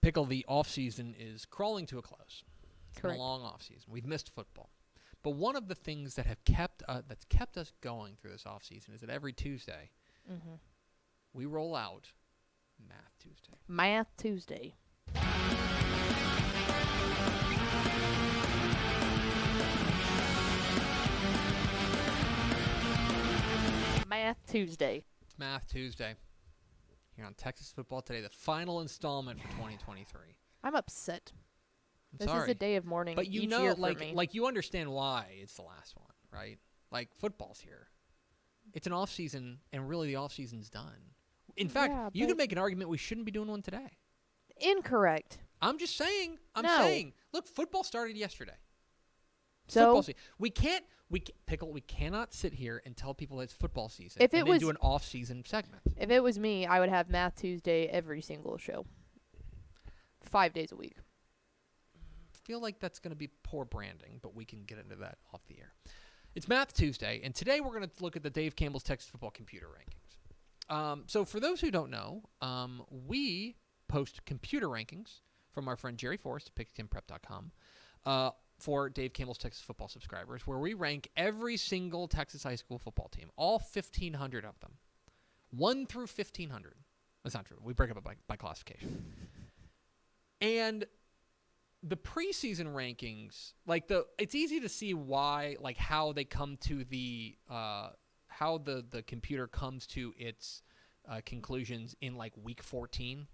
Pickle, the off-season is crawling to a close. It's been a Correct. long off-season. We've missed football. But one of the things that have kept us going through this off-season is that every Tuesday we roll out Math Tuesday. Math Tuesday. Math Tuesday. It's Math Tuesday here on Texas Football Today, the final installment for 2023. I'm upset. I'm This sorry. is a day of mourning But you each know, year for me. like you understand why it's the last one, right? Like football's here. It's an off season, and really the off season's done. In fact, Yeah, you but- can make an argument we shouldn't be doing one today. Incorrect. I'm just saying. No. Look, football started yesterday. So Football season. We cannot sit here and tell people it's football season If and it then was- do an off season segment. if it was me, I would have Math Tuesday every single show. 5 days a week. Feel like that's going to be poor branding, but we can get into that off the air. It's Math Tuesday, and today we're going to look at the Dave Campbell's Texas Football Computer Rankings. So for those who don't know, we post computer rankings from our friend Jerry Forrest at pigskinprep.com for Dave Campbell's Texas Football subscribers, where we rank every single Texas high school football team, all 1,500 of them, 1 through 1,500. That's not true. We break it up by classification. And the preseason rankings, it's easy to see why, how they come to how the computer comes to its conclusions in week 14,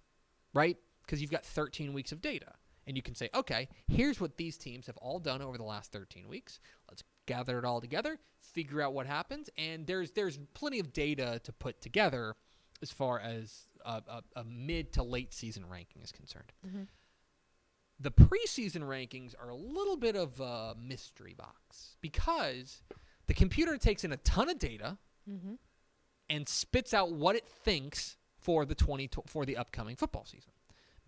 right? Because you've got 13 weeks of data, and you can say, okay, here's what these teams have all done over the last 13 weeks. Let's gather it all together, figure out what happens, and there's plenty of data to put together as far as a mid to late season ranking is concerned. Mm-hmm. The preseason rankings are a little bit of a mystery box because the computer takes in a ton of data and spits out what it thinks for the upcoming football season.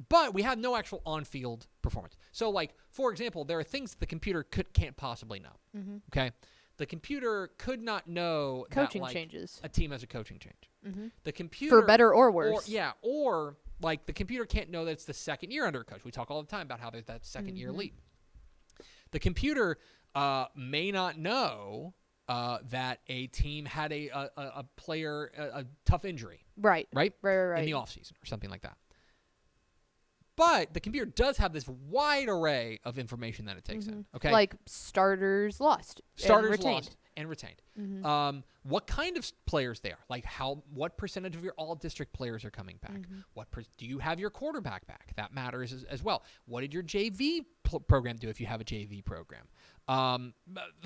But we have no actual on-field performance. So, for example, there are things the computer can't possibly know. Okay, the computer could not know Coaching that, changes. a team has a coaching change. The computer, For better or worse. or the computer can't know that it's the second year under a coach. We talk all the time about how there's that second year leap. The computer may not know that a team had a player a tough injury, Right. in the offseason or something like that. But the computer does have this wide array of information that it takes in. Okay, Like starters lost. starters and retained. lost and retained. What kind of players they are, what percentage of your all-district players are coming back? Do you have your quarterback back? That matters as well. What did your JV program do if you have a JV program?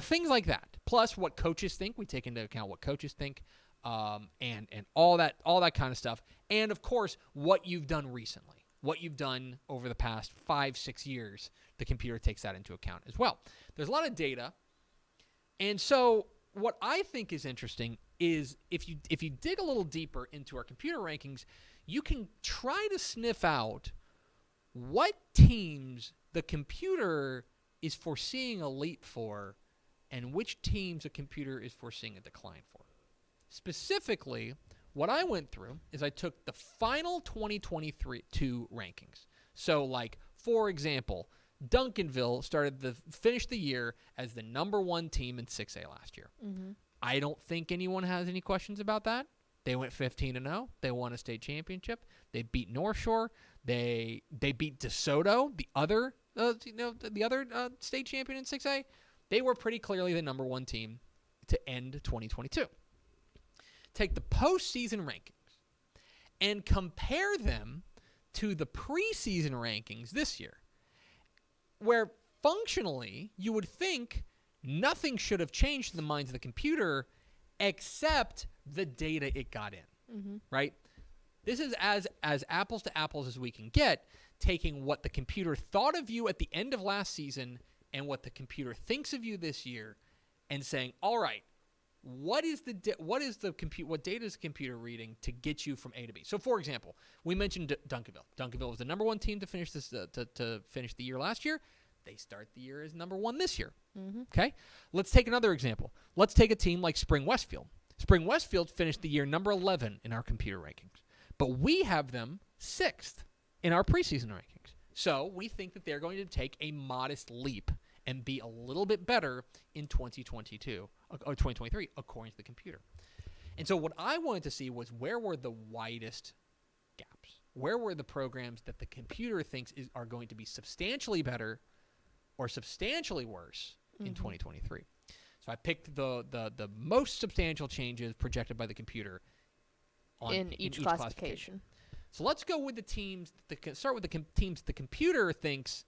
Things like that. Plus, what coaches think. We take into account what coaches think, and all that kind of stuff. And of course, what you've done recently. What you've done over the past 5-6 years, the computer takes that into account as well. There's a lot of data. And so what I think is interesting is if you dig a little deeper into our computer rankings, you can try to sniff out what teams the computer is foreseeing a leap for and which teams the computer is foreseeing a decline for. Specifically, what I went through is I took the final 2022 rankings. So, for example, Duncanville finished the year as the number 1 team in 6A last year. I don't think anyone has any questions about that. They went 15-0. They won a state championship. They beat North Shore. They beat DeSoto, the other state champion in 6A. They were pretty clearly the number 1 team to end 2022. Take the postseason rankings and compare them to the preseason rankings this year, where functionally you would think nothing should have changed in the minds of the computer except the data it got in, right? This is as apples to apples as we can get, taking what the computer thought of you at the end of last season and what the computer thinks of you this year and saying, all right, what data is the computer reading to get you from A to B? So, for example, we mentioned Duncanville. Duncanville was the number 1 team to finish to finish the year last year. They start the year as number 1 this year. Okay, let's take another example. Let's take a team like Spring Westfield. Spring Westfield finished the year number 11 in our computer rankings, but we have them 6th. in our preseason rankings. So we think that they're going to take a modest leap and be a little bit better in 2022 or 2023, according to the computer. And so what I wanted to see was where were the widest gaps? Where were the programs that the computer thinks are going to be substantially better or substantially worse in 2023? So I picked the most substantial changes projected by the computer in each classification. So let's go with the teams. Start with the teams the computer thinks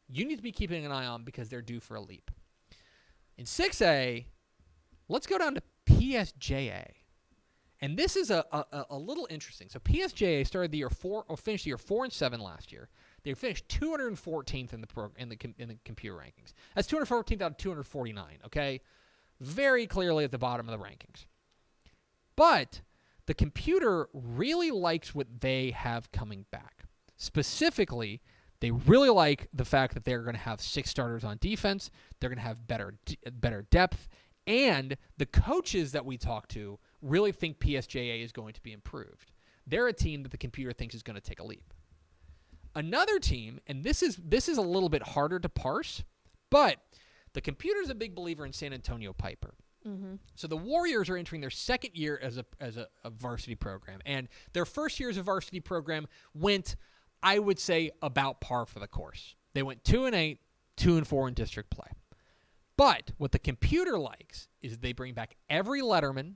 you need to be keeping an eye on because they're due for a leap. In 6A, let's go down to PSJA. And this is a little interesting. So PSJA started the year 4 or finished the year 4-7 last year. They finished 214th in the computer rankings. That's 214th out of 249. Okay, very clearly at the bottom of the rankings. But the computer really likes what they have coming back. Specifically, they really like the fact that they're going to have 6 starters on defense. They're going to have better depth. And the coaches that we talk to really think PSJA is going to be improved. They're a team that the computer thinks is going to take a leap. Another team, and this is a little bit harder to parse, but the computer is a big believer in San Antonio Piper. So the Warriors are entering their second year as a varsity program, and their first year as a varsity program went, I would say, about par for the course. They went 2-8, 2-4 in district play. But what the computer likes is they bring back every letterman,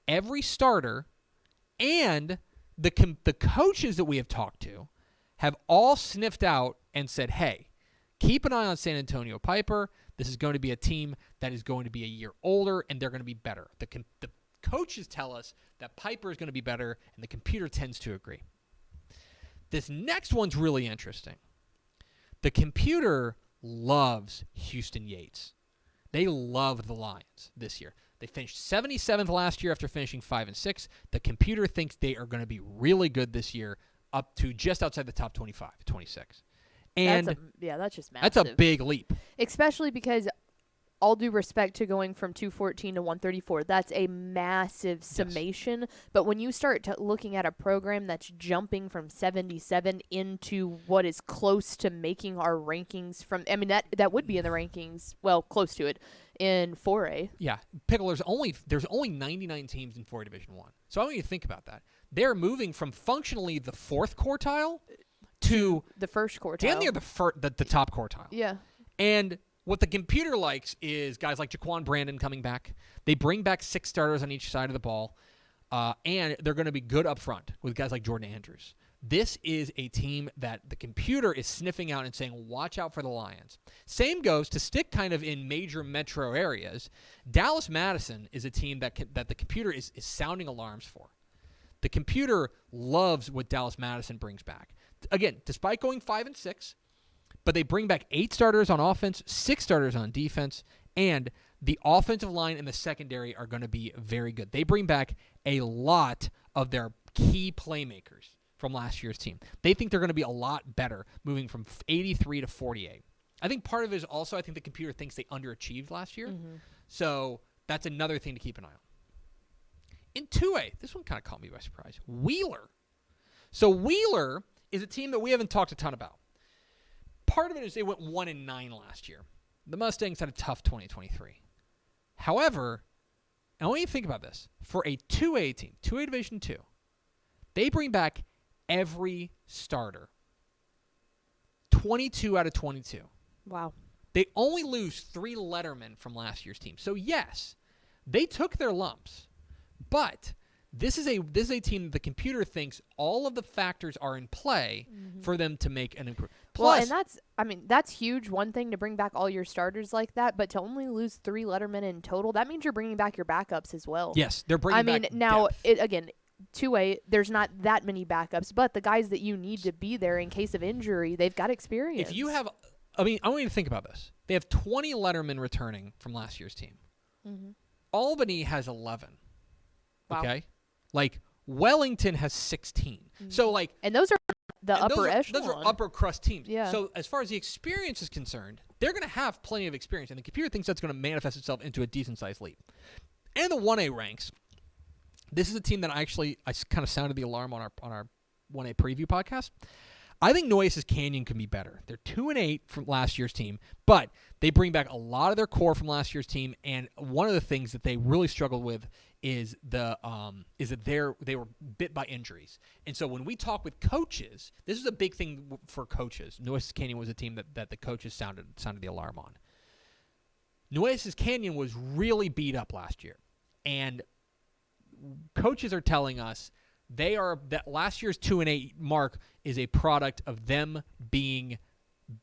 every starter, and the coaches that we have talked to have all sniffed out and said, hey, keep an eye on San Antonio Piper. This is going to be a team that is going to be a year older, and they're going to be better. The coaches tell us that Piper is going to be better, and the computer tends to agree. This next one's really interesting. The computer loves Houston Yates. They love the Lions this year. They finished 77th last year after finishing 5-6. The computer thinks they are going to be really good this year, up to just outside the top 25, 26. And that's just massive. That's a big leap. Especially because, all due respect to going from 214 to 134, that's a massive summation. Yes. But when you start looking at a program that's jumping from 77 into what is close to making our rankings that would be in the rankings, well, close to it, in 4A. Yeah. Pickle, there's only 99 teams in 4A Division 1. So I want you to think about that. They're moving from functionally the 4th quartile to the first quartile. Damn near the top quartile. Yeah. And what the computer likes is guys like Jaquan Brandon coming back. They bring back 6 starters on each side of the ball, and they're going to be good up front with guys like Jordan Andrews. This is a team that the computer is sniffing out and saying, watch out for the Lions. Same goes to stick kind of in major metro areas. Dallas Madison is a team that the computer is sounding alarms for. The computer loves what Dallas Madison brings back. Again, despite going 5-6, but they bring back 8 starters on offense, 6 starters on defense, and the offensive line and the secondary are going to be very good. They bring back a lot of their key playmakers from last year's team. They think they're going to be a lot better, moving from 83 to 48. I think part of it is also I think the computer thinks they underachieved last year. So that's another thing to keep an eye on. In 2A, this one kind of caught me by surprise. Wheeler. So Wheeler is a team that we haven't talked a ton about. Part of it is they went 1-9 last year. The Mustangs had a tough 2023. However, I want you to think about this. For a 2A team, 2A Division 2, they bring back every starter. 22 out of 22. Wow. They only lose 3 lettermen from last year's team. So yes, they took their lumps, but this is a team that the computer thinks all of the factors are in play for them to make an improvement. Plus, well, and that's huge. One thing to bring back all your starters like that, but to only lose 3 lettermen in total, that means you're bringing back your backups as well. Yes, they're bringing back now, depth. Again, 2A, there's not that many backups, but the guys that you need to be there in case of injury, they've got experience. If you have, I want you to think about this. They have 20 lettermen returning from last year's team. Albany has 11. Wow. Okay? Like, Wellington has 16. So, like... And those are the upper echelon. Those are upper crust teams. Yeah. So, as far as the experience is concerned, they're going to have plenty of experience, and the computer thinks that's going to manifest itself into a decent-sized leap. And the 1A ranks, this is a team that I kind of sounded the alarm on our 1A preview podcast. I think Nueces Canyon can be better. They're 2-8 from last year's team, but they bring back a lot of their core from last year's team. And one of the things that they really struggled with is that they were bit by injuries. And so when we talk with coaches, this is a big thing for coaches. Nueces Canyon was a team that the coaches sounded the alarm on. Nueces Canyon was really beat up last year, and coaches are telling us that last year's 2-8 mark is a product of them being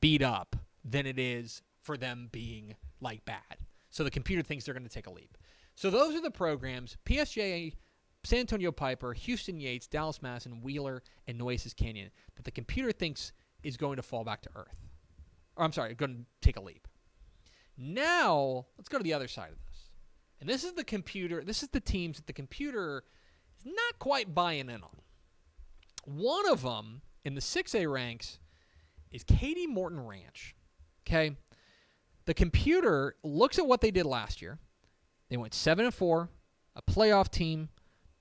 beat up than it is for them being like bad. So the computer thinks they're going to take a leap. So those are the programs: PSJ, San Antonio Piper, Houston Yates, Dallas Madison, Wheeler, and Nueces Canyon that the computer thinks is going to fall back to earth. Or I'm sorry, going to take a leap. Now, let's go to the other side of this. And this is the computer. This is the teams that the computer is not quite buying in on. One of them in the 6A ranks is Katy Morton Ranch. Okay? The computer looks at what they did last year. They went 7-4, a playoff team,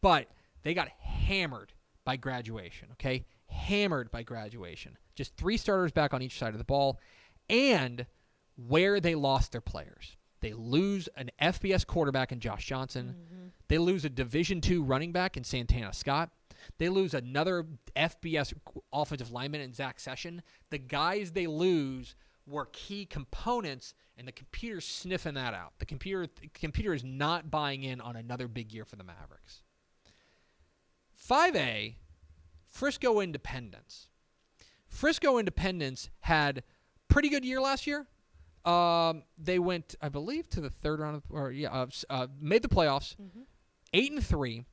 but they got hammered by graduation. Okay? Hammered by graduation. Just 3 starters back on each side of the ball. And where they lost their players. They lose an FBS quarterback in Josh Johnson. Mm-hmm. They lose a Division II running back in Santana Scott. They lose another FBS offensive lineman in Zach Session. The guys they lose were key components, and the computer's sniffing that out. The computer is not buying in on another big year for the Mavericks. 5A, Frisco Independence. Frisco Independence had pretty good year last year. They went, I believe, to the third round, made the playoffs, 8-3,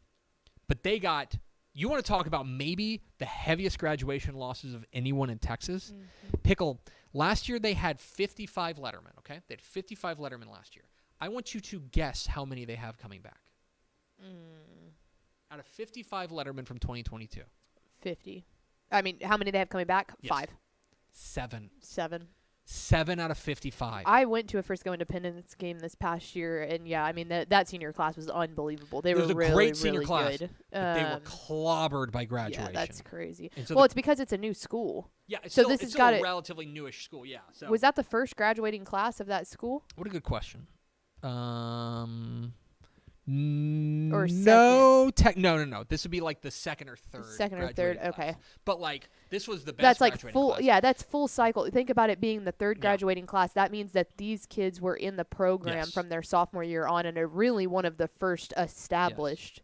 but they got. You want to talk about maybe the heaviest graduation losses of anyone in Texas? Pickle. Last year they had 55 lettermen. Okay, they had 55 lettermen last year. I want you to guess how many they have coming back. Out of 55 lettermen from 2022. 50. I mean, how many they have coming back? Yes. 5. 7. 7 out of 55. I went to a Frisco Independence game this past year, and yeah, I mean that senior class was unbelievable. They were really, really great senior class, good. But they were clobbered by graduation. Yeah, that's crazy. So it's because it's a new school. Yeah, it's so still, this it's has still got a relatively newish school. Yeah. So. Was that the first graduating class of that school? What a good question. Or no. This would be like the second or third. Okay. Class. But like this was the best. That's like full. Class. Yeah, that's full cycle. Think about it being the third graduating class. That means that these kids were in the program from their sophomore year on, and are really one of the first established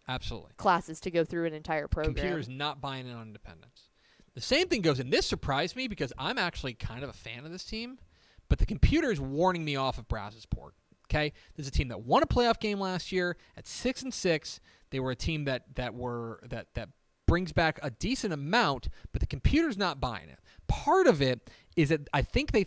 classes to go through an entire program. Computer's not buying in on independence. The same thing goes, and this surprised me because I'm actually kind of a fan of this team, but the computer is warning me off of Brazosport. Okay, this is a team that won a playoff game last year at 6-6. They were a team that brings back a decent amount, but the computer's not buying it. Part of it is that I think the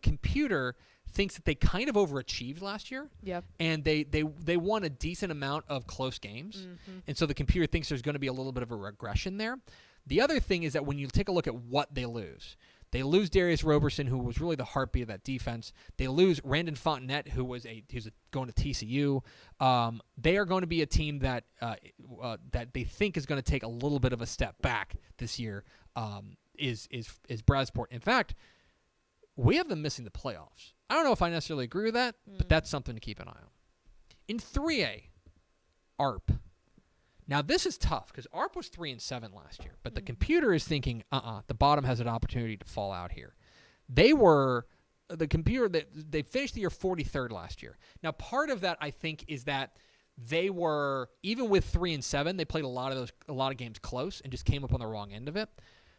computer thinks that they kind of overachieved last year. Yep. And they won a decent amount of close games, and so the computer thinks there's going to be a little bit of a regression there. The other thing is that when you take a look at what they lose. They lose Darius Roberson, who was really the heartbeat of that defense. They lose Randon Fontenette, who's going to TCU. They are going to be a team that they think is going to take a little bit of a step back this year. Is Brazosport? In fact, we have them missing the playoffs. I don't know if I necessarily agree with that, but that's something to keep an eye on. In 3A, ARP. Now, this is tough because ARP was 3-7 last year, but the computer is thinking, the bottom has an opportunity to fall out here. They finished the year 43rd last year. Now, part of that, I think, is that they were, even with 3-7, they played a lot of games close and just came up on the wrong end of it.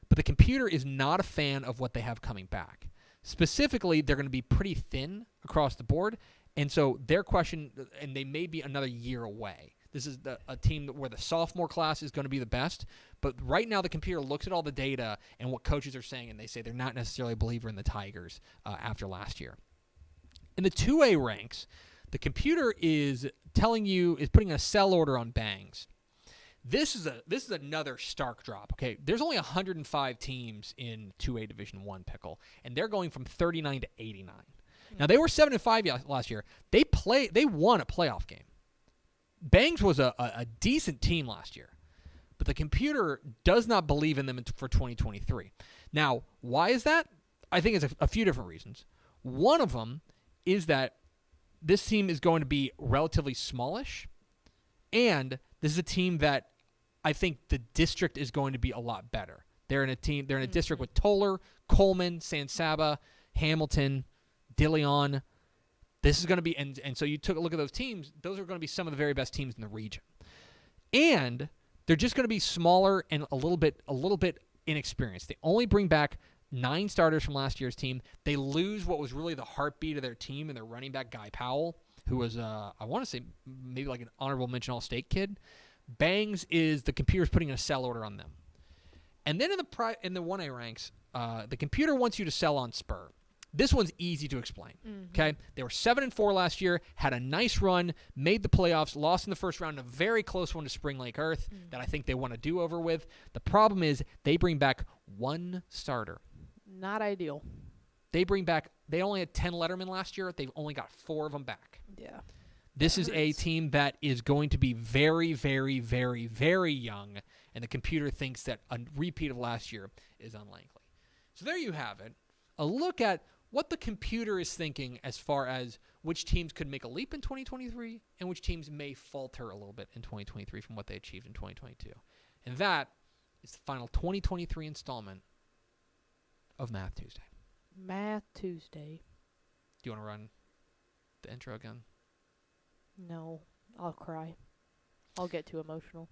But the computer is not a fan of what they have coming back. Specifically, they're going to be pretty thin across the board, and so their question, and they may be another year away. This is a team where the sophomore class is going to be the best. But right now the computer looks at all the data and what coaches are saying, and they say they're not necessarily a believer in the Tigers after last year. In the 2A ranks, the computer is putting a sell order on Bangs. This is another stark drop. Okay, there's only 105 teams in 2A Division I, Pickle, and they're going from 39 to 89. Now they were 7-5 last year. They won a playoff game. Bangs was a decent team last year, but the computer does not believe in them for 2023. Now, why is that? I think it's a few different reasons. One of them is that this team is going to be relatively smallish, and this is a team that I think the district is going to be a lot better. They're in a district with Toller, Coleman, San Saba, Hamilton, DeLeon. This is going to be, and so you took a look at those teams. Those are going to be some of the very best teams in the region, and they're just going to be smaller and a little bit inexperienced. They only bring back 9 starters from last year's team. They lose what was really the heartbeat of their team and their running back, Guy Powell, who was, I want to say, maybe like an honorable mention All-State kid. Bangs is the computer's putting a sell order on them. And then in the 1A ranks, the computer wants you to sell on Spur. This one's easy to explain. Okay, they were 7-4 last year, had a nice run, made the playoffs, lost in the first round, a very close one to Spring Lake Earth that I think they want to do over with. The problem is they bring back 1 starter. Not ideal. They only had 10 lettermen last year. They've only got 4 of them back. Yeah. This is a team that is going to be very, very, very, very young, and the computer thinks that a repeat of last year is unlikely. So there you have it. A look at what the computer is thinking as far as which teams could make a leap in 2023 and which teams may falter a little bit in 2023 from what they achieved in 2022. And that is the final 2023 installment of Math Tuesday. Math Tuesday. Do you want to run the intro again? No, I'll cry. I'll get too emotional.